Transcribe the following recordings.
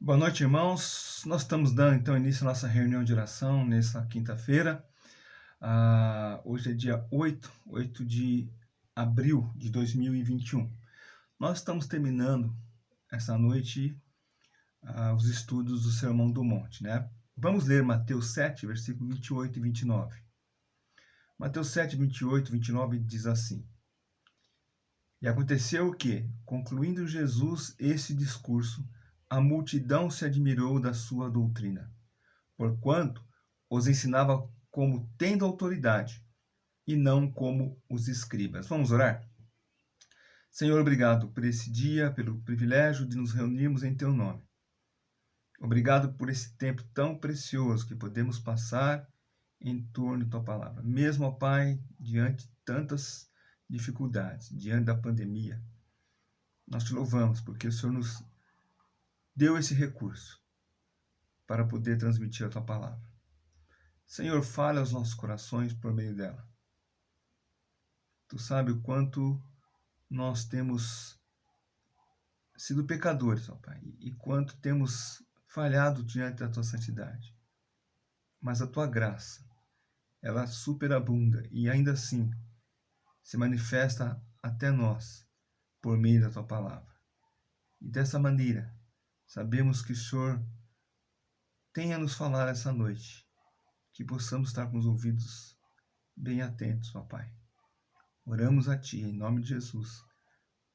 Boa noite, irmãos. Nós estamos dando então início à nossa reunião de oração nessa quinta-feira. Hoje é dia 8 de abril de 2021. Nós estamos terminando essa noite os estudos do Sermão do Monte, né? Vamos ler Mateus 7, versículo 28 e 29. Mateus 7, 28 e 29 diz assim: E aconteceu que, concluindo Jesus esse discurso, a multidão se admirou da sua doutrina, porquanto os ensinava como tendo autoridade, e não como os escribas. Vamos orar? Senhor, obrigado por esse dia, pelo privilégio de nos reunirmos em Teu nome. Obrigado por esse tempo tão precioso que podemos passar em torno de Tua palavra. Mesmo, ó Pai, diante de tantas dificuldades, diante da pandemia, nós Te louvamos porque o Senhor nos deu esse recurso para poder transmitir a Tua palavra. Senhor, fale aos nossos corações por meio dela. Tu sabe o quanto nós temos sido pecadores, ó Pai, e quanto temos falhado diante da Tua santidade. Mas a Tua graça, ela superabunda e ainda assim se manifesta até nós por meio da Tua palavra. E dessa maneira, sabemos que o Senhor tem a nos falar essa noite, que possamos estar com os ouvidos bem atentos, ó Pai. Oramos a Ti, em nome de Jesus.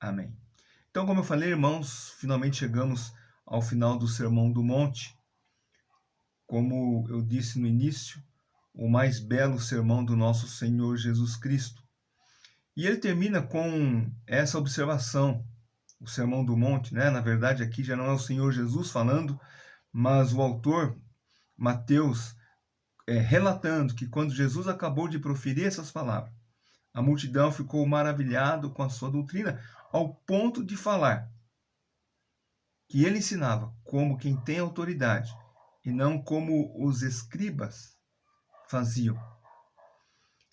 Amém. Então, como eu falei, irmãos, finalmente chegamos ao final do Sermão do Monte. Como eu disse no início, o mais belo sermão do nosso Senhor Jesus Cristo. E ele termina com essa observação, o Sermão do Monte, né? Na verdade, aqui já não é o Senhor Jesus falando, mas o autor, Mateus, relatando que quando Jesus acabou de proferir essas palavras, a multidão ficou maravilhada com a sua doutrina, ao ponto de falar que ele ensinava como quem tem autoridade e não como os escribas faziam.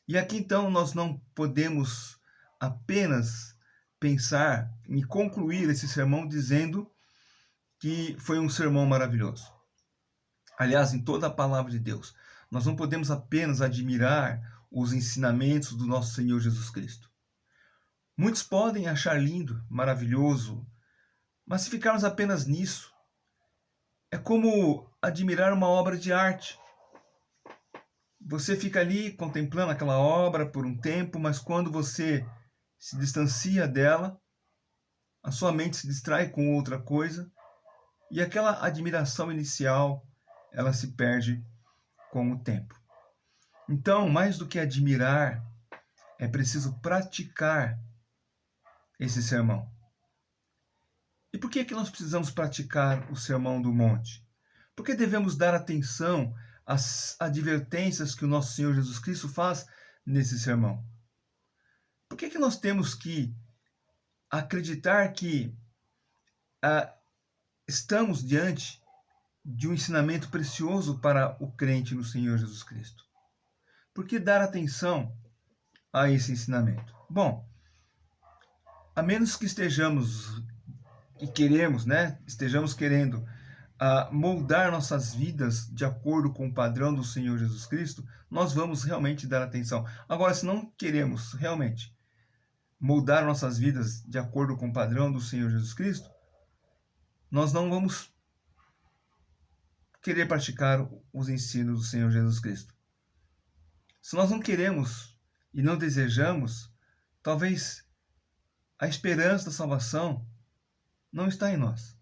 E aqui então nós não podemos apenas pensar em concluir esse sermão dizendo que foi um sermão maravilhoso. Aliás, em toda a palavra de Deus, nós não podemos apenas admirar os ensinamentos do nosso Senhor Jesus Cristo. Muitos podem achar lindo, maravilhoso, mas se ficarmos apenas nisso, é como admirar uma obra de arte. Você fica ali contemplando aquela obra por um tempo, mas quando você se distancia dela, a sua mente se distrai com outra coisa e aquela admiração inicial, ela se perde com o tempo. Então, mais do que admirar, é preciso praticar esse sermão. E por que é que nós precisamos praticar o Sermão do Monte? Porque devemos dar atenção às advertências que o nosso Senhor Jesus Cristo faz nesse sermão. Por que é que nós temos que acreditar que estamos diante de um ensinamento precioso para o crente no Senhor Jesus Cristo? Por que dar atenção a esse ensinamento? Bom, a menos que estejamos querendo moldar nossas vidas de acordo com o padrão do Senhor Jesus Cristo, nós vamos realmente dar atenção. Agora, se não queremos realmente moldar nossas vidas de acordo com o padrão do Senhor Jesus Cristo, nós não vamos querer praticar os ensinos do Senhor Jesus Cristo. Se nós não queremos e não desejamos, talvez a esperança da salvação não está em nós.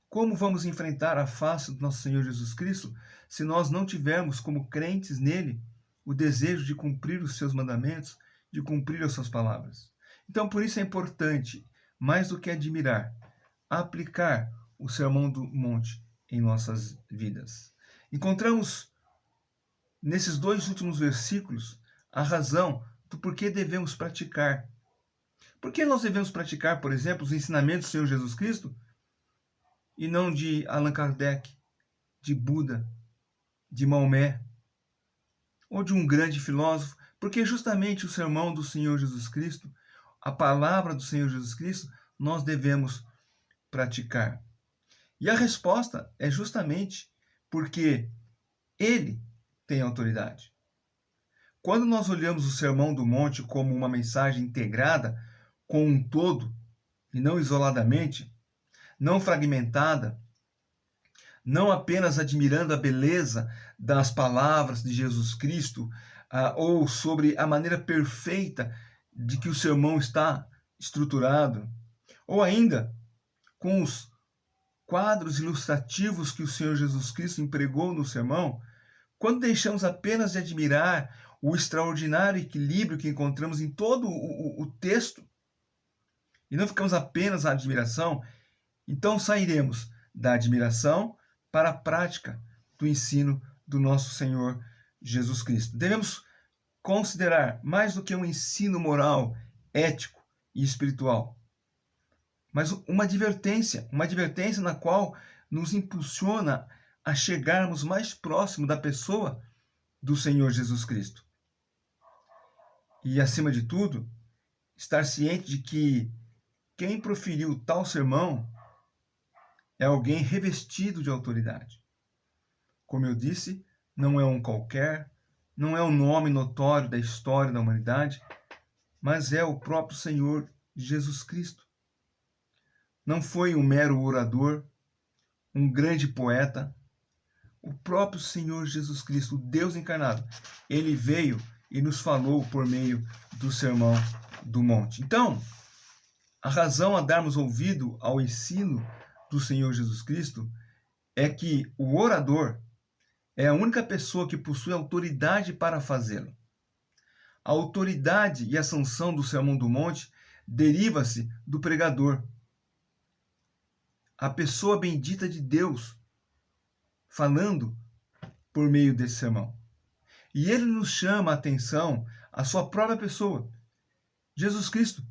Como vamos enfrentar a face do nosso Senhor Jesus Cristo se nós não tivermos como crentes nele o desejo de cumprir os seus mandamentos, de cumprir as suas palavras? Então, por isso é importante, mais do que admirar, aplicar o Sermão do Monte em nossas vidas. Encontramos nesses dois últimos versículos a razão do porquê devemos praticar. Por que nós devemos praticar, por exemplo, os ensinamentos do Senhor Jesus Cristo e não de Allan Kardec, de Buda, de Maomé ou de um grande filósofo? Porque justamente o sermão do Senhor Jesus Cristo, a palavra do Senhor Jesus Cristo, nós devemos praticar. E a resposta é justamente porque ele tem autoridade. Quando nós olhamos o Sermão do Monte como uma mensagem integrada com um todo, e não isoladamente, não fragmentada, não apenas admirando a beleza das palavras de Jesus Cristo, ou sobre a maneira perfeita de que o sermão está estruturado, ou ainda com os quadros ilustrativos que o Senhor Jesus Cristo empregou no sermão, quando deixamos apenas de admirar o extraordinário equilíbrio que encontramos em todo o texto, e não ficamos apenas na admiração, então sairemos da admiração para a prática do ensino do nosso Senhor Jesus Cristo. Devemos considerar mais do que um ensino moral, ético e espiritual, mas uma advertência na qual nos impulsiona a chegarmos mais próximo da pessoa do Senhor Jesus Cristo. E, acima de tudo, estar ciente de que quem proferiu tal sermão é alguém revestido de autoridade. Como eu disse, não é um qualquer, não é um nome notório da história da humanidade, mas é o próprio Senhor Jesus Cristo. Não foi um mero orador, um grande poeta. O próprio Senhor Jesus Cristo, o Deus encarnado, ele veio e nos falou por meio do Sermão do Monte. Então, a razão a darmos ouvido ao ensino do Senhor Jesus Cristo é que o orador é a única pessoa que possui autoridade para fazê-lo. A autoridade e a sanção do Sermão do Monte deriva-se do pregador, a pessoa bendita de Deus, falando por meio desse sermão. E ele nos chama a atenção à sua própria pessoa, Jesus Cristo.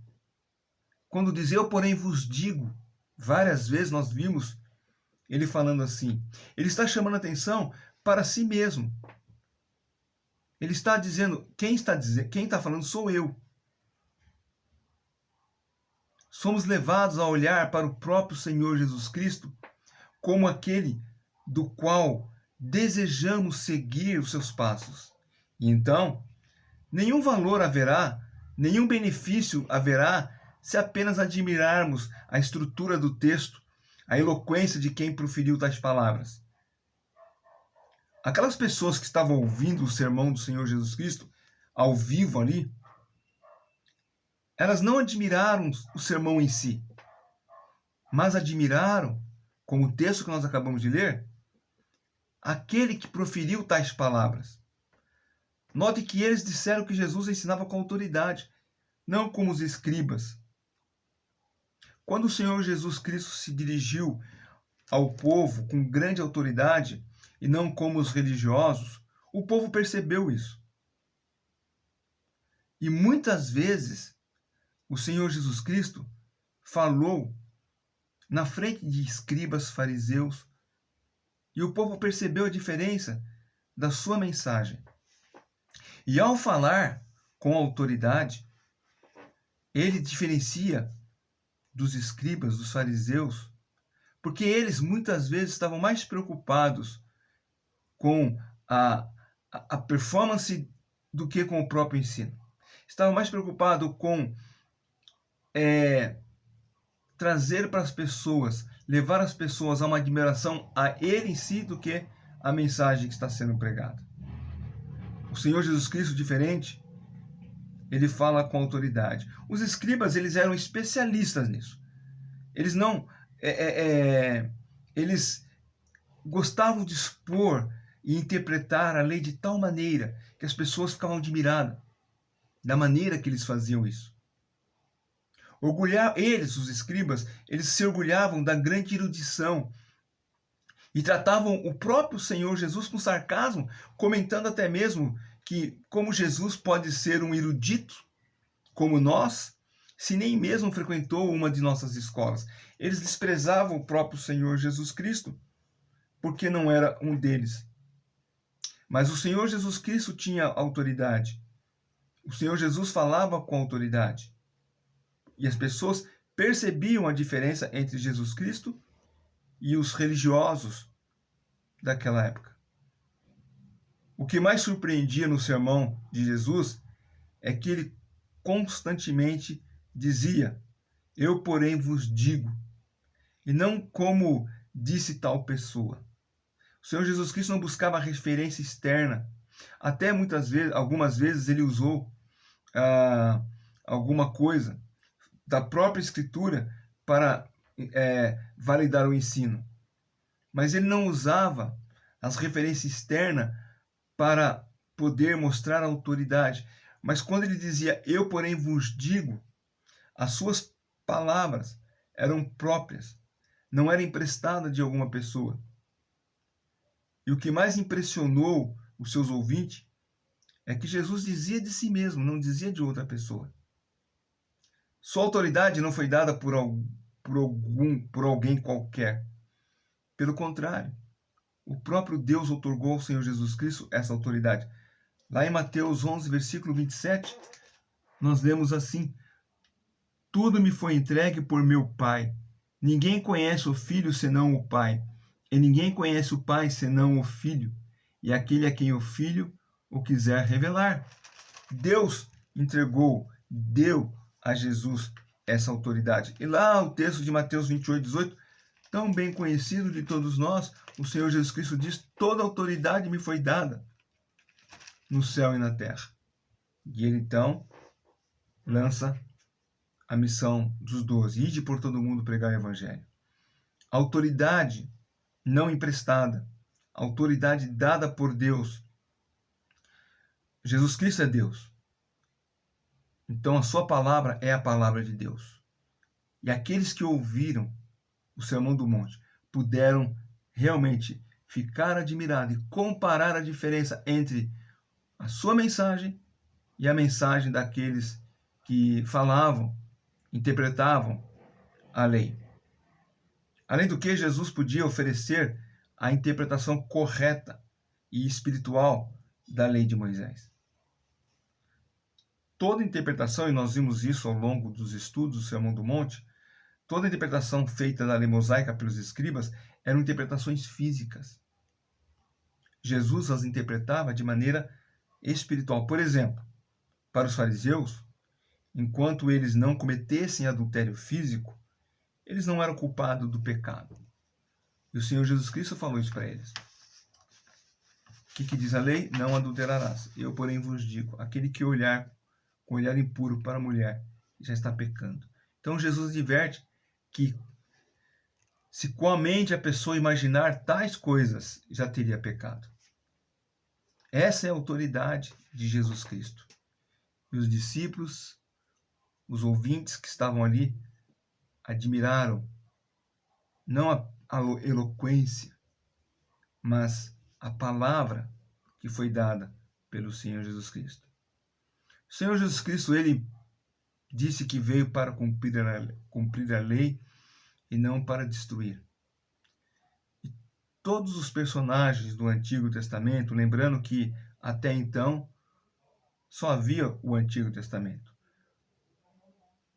Quando diz, eu porém vos digo, várias vezes nós vimos ele falando assim. Ele está chamando a atenção para si mesmo. Ele está dizendo, quem está falando sou eu. Somos levados a olhar para o próprio Senhor Jesus Cristo como aquele do qual desejamos seguir os seus passos. E então, nenhum valor haverá, nenhum benefício haverá se apenas admirarmos a estrutura do texto, a eloquência de quem proferiu tais palavras. Aquelas pessoas que estavam ouvindo o sermão do Senhor Jesus Cristo, ao vivo ali, elas não admiraram o sermão em si, mas admiraram, como o texto que nós acabamos de ler, aquele que proferiu tais palavras. Note que eles disseram que Jesus ensinava com autoridade, não como os escribas. Quando o Senhor Jesus Cristo se dirigiu ao povo com grande autoridade, e não como os religiosos, o povo percebeu isso. E muitas vezes, o Senhor Jesus Cristo falou na frente de escribas, fariseus, e o povo percebeu a diferença da sua mensagem. E ao falar com autoridade, ele diferencia dos escribas, dos fariseus, porque eles muitas vezes estavam mais preocupados com a performance do que com o próprio ensino. Estavam mais preocupados com trazer para as pessoas, levar as pessoas a uma admiração a ele em si do que a mensagem que está sendo pregada. O Senhor Jesus Cristo, diferente, ele fala com autoridade. Os escribas, eles eram especialistas nisso. Eles não... eles gostavam de expor e interpretar a lei de tal maneira que as pessoas ficavam admiradas da maneira que eles faziam isso. Eles, os escribas, eles se orgulhavam da grande erudição e tratavam o próprio Senhor Jesus com sarcasmo, comentando até mesmo que como Jesus pode ser um erudito como nós, se nem mesmo frequentou uma de nossas escolas. Eles desprezavam o próprio Senhor Jesus Cristo porque não era um deles. Mas o Senhor Jesus Cristo tinha autoridade. O Senhor Jesus falava com autoridade. E as pessoas percebiam a diferença entre Jesus Cristo e os religiosos daquela época. O que mais surpreendia no sermão de Jesus é que ele constantemente dizia: eu, porém, vos digo, e não como disse tal pessoa. O Senhor Jesus Cristo não buscava referência externa. Até muitas vezes, algumas vezes, ele usou alguma coisa da própria Escritura para validar o ensino. Mas ele não usava as referências externas para poder mostrar a autoridade. Mas quando ele dizia, eu, porém, vos digo, as suas palavras eram próprias, não era emprestada de alguma pessoa. E o que mais impressionou os seus ouvintes é que Jesus dizia de si mesmo, não dizia de outra pessoa. Sua autoridade não foi dada por alguém qualquer. Pelo contrário, o próprio Deus outorgou ao Senhor Jesus Cristo essa autoridade. Lá em Mateus 11, versículo 27, nós lemos assim: tudo me foi entregue por meu Pai. Ninguém conhece o Filho senão o Pai, e ninguém conhece o Pai senão o Filho, e aquele a quem o Filho o quiser revelar. Deus deu a Jesus essa autoridade. E lá o texto de Mateus 28, 18, tão bem conhecido de todos nós, o Senhor Jesus Cristo diz: toda autoridade me foi dada no céu e na terra. E ele então lança a missão dos 12, ide por todo mundo pregar o evangelho. Autoridade não emprestada, autoridade dada por Deus. Jesus Cristo é Deus. Então a sua palavra é a palavra de Deus. E aqueles que ouviram o Sermão do Monte puderam realmente ficar admirados e comparar a diferença entre a sua mensagem e a mensagem daqueles que falavam, interpretavam a lei. Além do que, Jesus podia oferecer a interpretação correta e espiritual da lei de Moisés. Toda interpretação, e nós vimos isso ao longo dos estudos do Sermão do Monte, toda interpretação feita da lei mosaica pelos escribas eram interpretações físicas. Jesus as interpretava de maneira espiritual. Por exemplo, para os fariseus, enquanto eles não cometessem adultério físico, eles não eram culpados do pecado. E o Senhor Jesus Cristo falou isso para eles. O que diz a lei? Não adulterarás. Eu, porém, vos digo, aquele que olhar com olhar impuro para a mulher já está pecando. Então Jesus diverte que se com a mente a pessoa imaginar tais coisas, já teria pecado. Essa é a autoridade de Jesus Cristo. E os discípulos, os ouvintes que estavam ali, admiraram não a eloquência, mas a palavra que foi dada pelo Senhor Jesus Cristo. O Senhor Jesus Cristo, ele disse que veio para cumprir a lei e não para destruir. E todos os personagens do Antigo Testamento, lembrando que até então só havia o Antigo Testamento.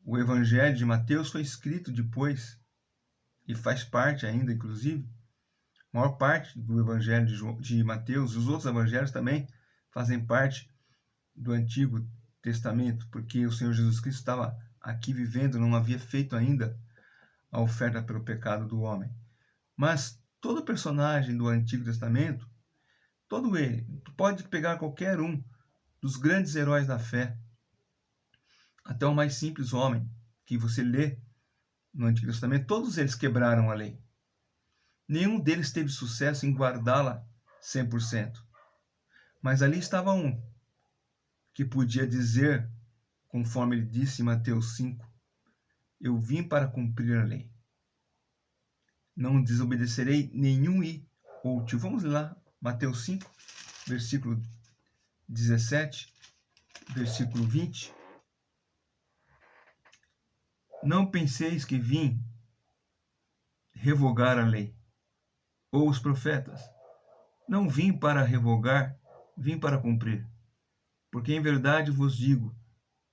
O Evangelho de Mateus foi escrito depois e faz parte ainda, inclusive, a maior parte do Evangelho de Mateus e os outros evangelhos também fazem parte do Antigo Testamento, porque o Senhor Jesus Cristo estava aqui vivendo, não havia feito ainda a oferta pelo pecado do homem. Mas todo personagem do Antigo Testamento, todo ele, tu pode pegar qualquer um dos grandes heróis da fé, até o mais simples homem que você lê no Antigo Testamento, todos eles quebraram a lei. Nenhum deles teve sucesso em guardá-la 100%. Mas ali estava um que podia dizer, conforme ele disse em Mateus 5, eu vim para cumprir a lei. Não desobedecerei nenhum i ou tio. Vamos lá, Mateus 5, versículo 17, versículo 20. Não penseis que vim revogar a lei ou os profetas. Não vim para revogar, vim para cumprir. Porque em verdade vos digo,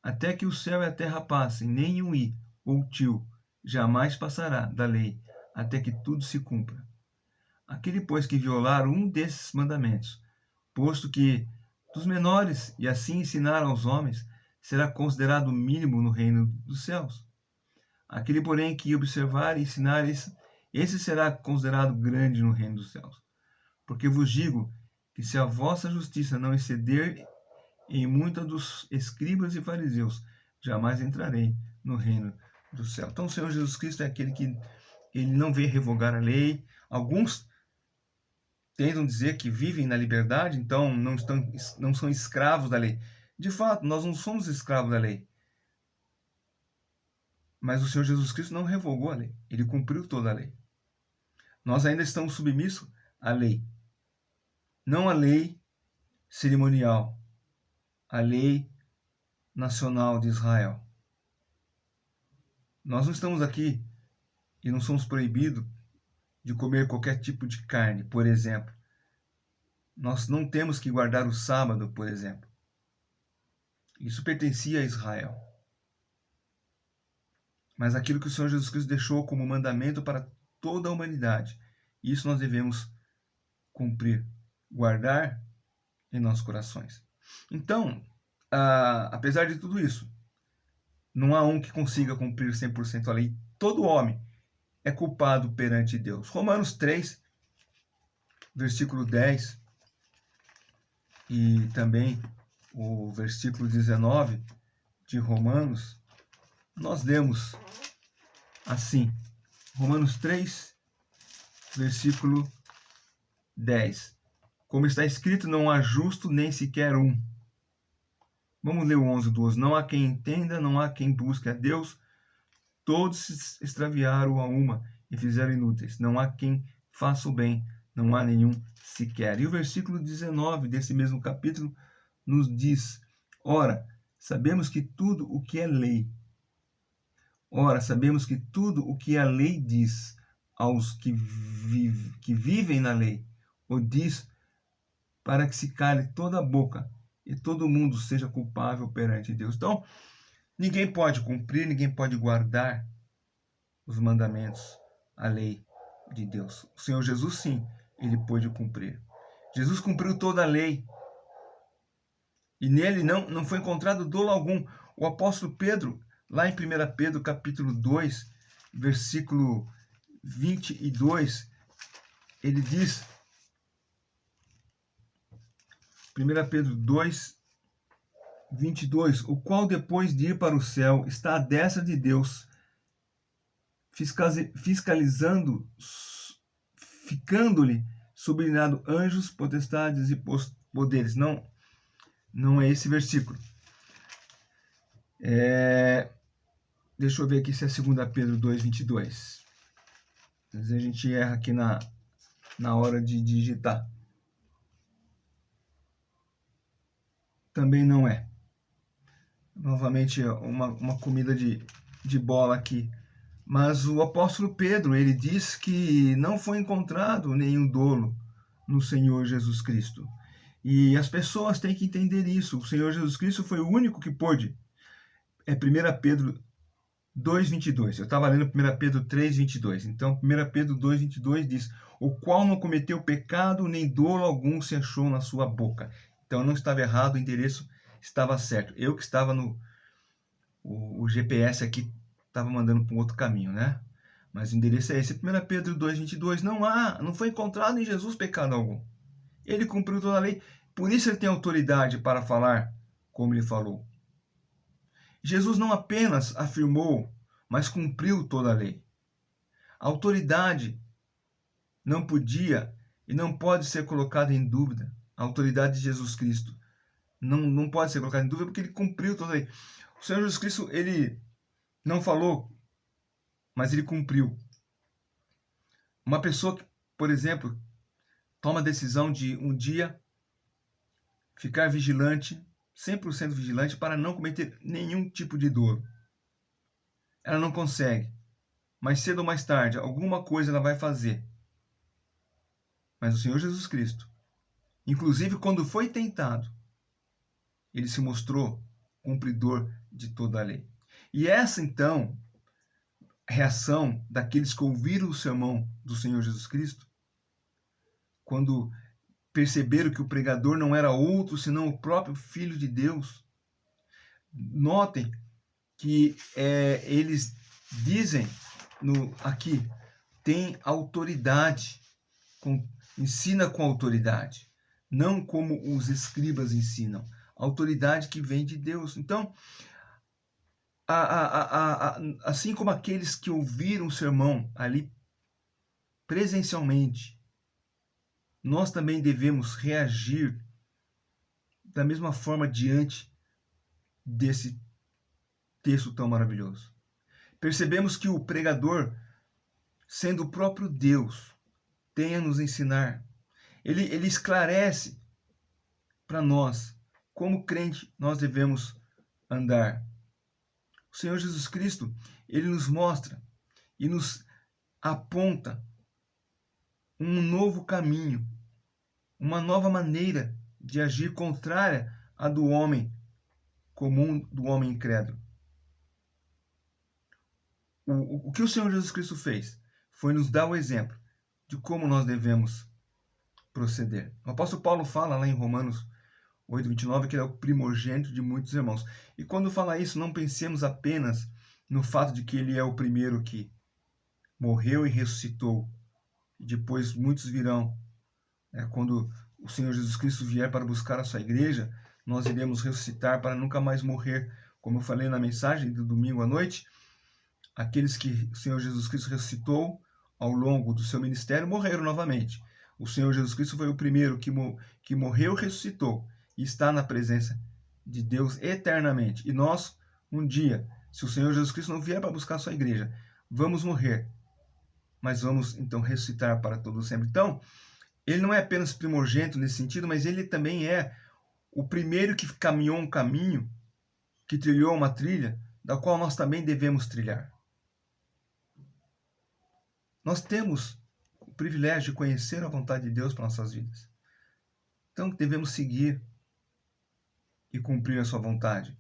até que o céu e a terra passem, nem um i ou tio jamais passará da lei, até que tudo se cumpra. Aquele, pois, que violar um desses mandamentos, posto que dos menores, e assim ensinar aos homens, será considerado mínimo no reino dos céus. Aquele, porém, que observar e ensinar, esse será considerado grande no reino dos céus. Porque vos digo que se a vossa justiça não exceder em muita dos escribas e fariseus, jamais entrarei no reino do céu. Então, o Senhor Jesus Cristo é aquele que ele não veio revogar a lei. Alguns tentam dizer que vivem na liberdade, então não são escravos da lei. De fato, nós não somos escravos da lei. Mas o Senhor Jesus Cristo não revogou a lei. Ele cumpriu toda a lei. Nós ainda estamos submissos à lei. Não à lei cerimonial, à lei nacional de Israel. Nós não estamos aqui e não somos proibidos de comer qualquer tipo de carne, por exemplo. Nós não temos que guardar o sábado, por exemplo. Isso pertencia a Israel. Mas aquilo que o Senhor Jesus Cristo deixou como mandamento para toda a humanidade, isso nós devemos cumprir, guardar em nossos corações. Então, apesar de tudo isso, não há um que consiga cumprir 100% a lei. Todo homem é culpado perante Deus. Romanos 3, versículo 10 e também o versículo 19 de Romanos, nós lemos assim. Romanos 3, versículo 10. Como está escrito, não há justo nem sequer um. Vamos ler o 11, 12. Não há quem entenda, não há quem busque a Deus. Todos se extraviaram a uma e fizeram inúteis. Não há quem faça o bem, não há nenhum sequer. E o versículo 19 desse mesmo capítulo nos diz: Ora, sabemos que tudo o que é lei. Ora, sabemos que tudo o que a lei diz aos que vivem na lei, o diz para que se cale toda a boca e todo mundo seja culpável perante Deus. Então, ninguém pode cumprir, ninguém pode guardar os mandamentos, a lei de Deus. O Senhor Jesus, sim, ele pôde cumprir. Jesus cumpriu toda a lei. E nele não foi encontrado dolo algum. O apóstolo Pedro, lá em 1 Pedro, capítulo 2, versículo 22, ele diz, 1 Pedro 2, 22, o qual depois de ir para o céu está à destra de Deus, fiscalizando, ficando-lhe subordinado anjos, potestades e poderes. Não é esse versículo. Deixa eu ver aqui se é 2 Pedro 2, 22. Às vezes a gente erra aqui na hora de digitar. Também não é. Novamente, uma comida de bola aqui. Mas o apóstolo Pedro, ele diz que não foi encontrado nenhum dolo no Senhor Jesus Cristo. E as pessoas têm que entender isso. O Senhor Jesus Cristo foi o único que pôde. É 1 Pedro 2,22. Eu estava lendo 1 Pedro 3,22. Então, 1 Pedro 2,22 diz: o qual não cometeu pecado, nem dolo algum se achou na sua boca. Então, não estava errado, o endereço estava certo. Eu que estava o GPS aqui, estava mandando para um outro caminho, né? Mas o endereço é esse. 1 Pedro 2,22. Não foi encontrado em Jesus pecado algum. Ele cumpriu toda a lei. Por isso ele tem autoridade para falar como ele falou. Jesus não apenas afirmou, mas cumpriu toda a lei. A autoridade não podia e não pode ser colocada em dúvida. A autoridade de Jesus Cristo não pode ser colocada em dúvida porque ele cumpriu toda a lei. O Senhor Jesus Cristo, ele não falou, mas ele cumpriu. Uma pessoa que, por exemplo, toma a decisão de um dia ficar vigilante, 100% vigilante, para não cometer nenhum tipo de dolo. Ela não consegue. Mais cedo ou mais tarde, alguma coisa ela vai fazer. Mas o Senhor Jesus Cristo, inclusive quando foi tentado, ele se mostrou cumpridor de toda a lei. E essa, então, reação daqueles que ouviram o sermão do Senhor Jesus Cristo, quando perceberam que o pregador não era outro senão o próprio Filho de Deus. Notem que eles dizem aqui, tem autoridade, ensina com autoridade, não como os escribas ensinam, autoridade que vem de Deus. Então, assim como aqueles que ouviram o sermão ali presencialmente, nós também devemos reagir da mesma forma diante desse texto tão maravilhoso. Percebemos que o pregador, sendo o próprio Deus, tem a nos ensinar. Ele esclarece para nós como crente nós devemos andar. O Senhor Jesus Cristo, ele nos mostra e nos aponta um novo caminho, uma nova maneira de agir contrária à do homem comum, do homem incrédulo. O que o Senhor Jesus Cristo fez foi nos dar o exemplo de como nós devemos proceder. O apóstolo Paulo fala lá em Romanos 8:29 que ele é o primogênito de muitos irmãos. E quando fala isso, não pensemos apenas no fato de que ele é o primeiro que morreu e ressuscitou. E depois muitos virão. Quando o Senhor Jesus Cristo vier para buscar a sua igreja, nós iremos ressuscitar para nunca mais morrer. Como eu falei na mensagem do domingo à noite, aqueles que o Senhor Jesus Cristo ressuscitou ao longo do seu ministério morreram novamente. O Senhor Jesus Cristo foi o primeiro que morreu e ressuscitou e está na presença de Deus eternamente. E nós, um dia, se o Senhor Jesus Cristo não vier para buscar a sua igreja, vamos morrer, mas vamos então ressuscitar para todo sempre. Então, ele não é apenas primogênito nesse sentido, mas ele também é o primeiro que caminhou um caminho, que trilhou uma trilha, da qual nós também devemos trilhar. Nós temos o privilégio de conhecer a vontade de Deus para nossas vidas. Então, devemos seguir e cumprir a sua vontade,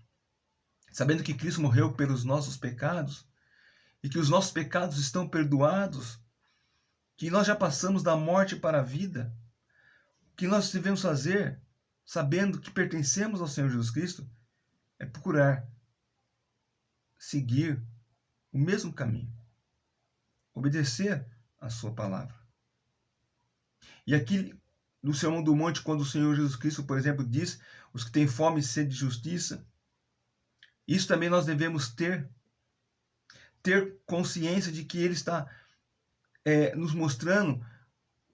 sabendo que Cristo morreu pelos nossos pecados e que os nossos pecados estão perdoados, que nós já passamos da morte para a vida. O que nós devemos fazer, sabendo que pertencemos ao Senhor Jesus Cristo, é procurar seguir o mesmo caminho, obedecer a sua palavra. E aqui no Sermão do Monte, quando o Senhor Jesus Cristo, por exemplo, diz: os que têm fome e sede de justiça, isso também nós devemos ter consciência de que Ele está nos mostrando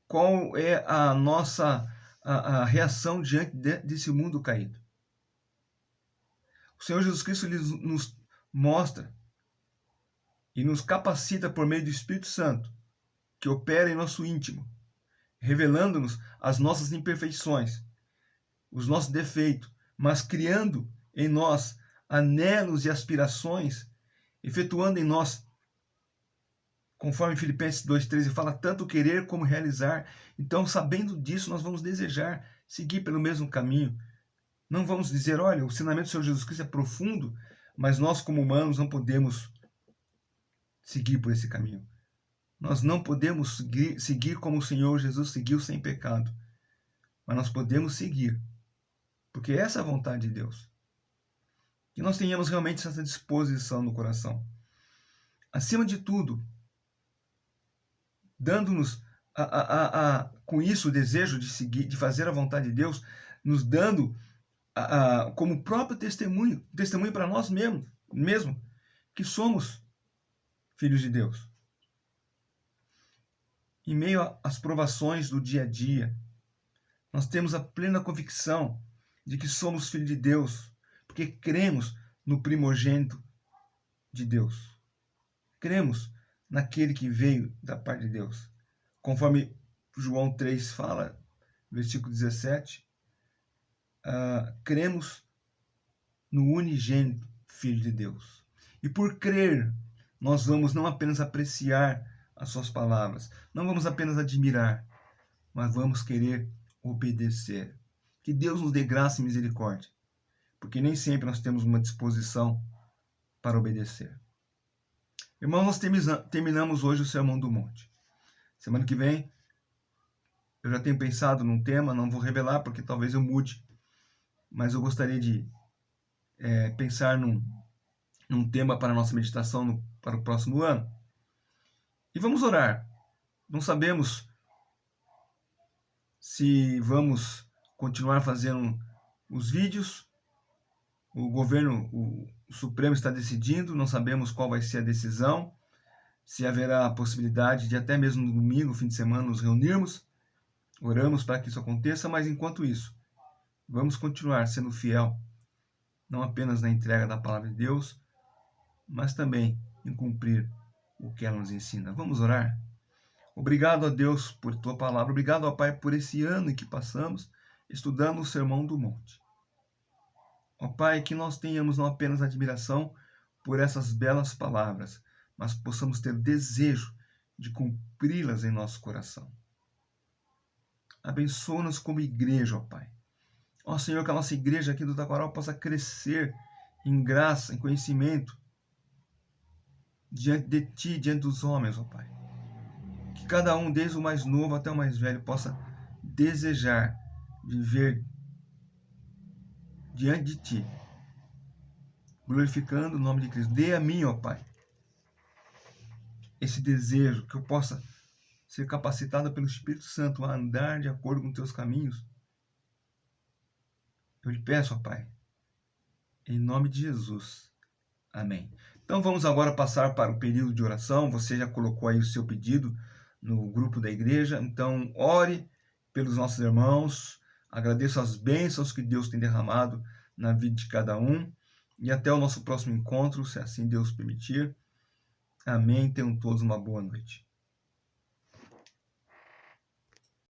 qual é a nossa a reação diante desse mundo caído. O Senhor Jesus Cristo ele nos mostra e nos capacita por meio do Espírito Santo, que opera em nosso íntimo, revelando-nos as nossas imperfeições, os nossos defeitos, mas criando em nós anelos e aspirações, efetuando em nós, conforme Filipenses 2:13 fala, tanto querer como realizar. Então, sabendo disso, nós vamos desejar seguir pelo mesmo caminho. Não vamos dizer, olha, o ensinamento do Senhor Jesus Cristo é profundo, mas nós como humanos não podemos seguir por esse caminho. Nós não podemos seguir como o Senhor Jesus seguiu sem pecado. Mas nós podemos seguir, porque essa é a vontade de Deus. Que nós tenhamos realmente essa disposição no coração. Acima de tudo, dando-nos com isso o desejo de seguir, de fazer a vontade de Deus, nos dando como próprio testemunho para nós mesmo, que somos filhos de Deus. Em meio às provações do dia a dia, nós temos a plena convicção de que somos filhos de Deus, porque cremos no primogênito de Deus. Cremos naquele que veio da parte de Deus. Conforme João 3 fala, versículo 17, cremos no unigênito Filho de Deus. E por crer, nós vamos não apenas apreciar as suas palavras, não vamos apenas admirar, mas vamos querer obedecer. Que Deus nos dê graça e misericórdia, porque nem sempre nós temos uma disposição para obedecer. Irmãos, nós terminamos hoje o Sermão do Monte. Semana que vem, eu já tenho pensado num tema, não vou revelar porque talvez eu mude, mas eu gostaria de pensar num tema para a nossa meditação para o próximo ano. E vamos orar. Não sabemos se vamos continuar fazendo os vídeos. O governo, o Supremo está decidindo, não sabemos qual vai ser a decisão, se haverá a possibilidade de até mesmo no domingo, fim de semana, nos reunirmos. Oramos para que isso aconteça, mas enquanto isso, vamos continuar sendo fiel, não apenas na entrega da palavra de Deus, mas também em cumprir o que ela nos ensina. Vamos orar? Obrigado a Deus por tua palavra, obrigado, ó Pai, por esse ano em que passamos estudando o Sermão do Monte. Ó Pai, que nós tenhamos não apenas admiração por essas belas palavras, mas possamos ter desejo de cumpri-las em nosso coração. Abençoa-nos como igreja, ó Pai. Ó Senhor, que a nossa igreja aqui do Taquaral possa crescer em graça, em conhecimento, diante de Ti, diante dos homens, ó Pai. Que cada um, desde o mais novo até o mais velho, possa desejar viver diante de Ti, glorificando o nome de Cristo. Dê a mim, ó Pai, esse desejo, que eu possa ser capacitado pelo Espírito Santo a andar de acordo com Teus caminhos. Eu lhe peço, ó Pai, em nome de Jesus. Amém. Então vamos agora passar para o período de oração. Você já colocou aí o seu pedido no grupo da igreja. Então ore pelos nossos irmãos. Agradeço as bênçãos que Deus tem derramado na vida de cada um. E até o nosso próximo encontro, se assim Deus permitir. Amém. Tenham todos uma boa noite.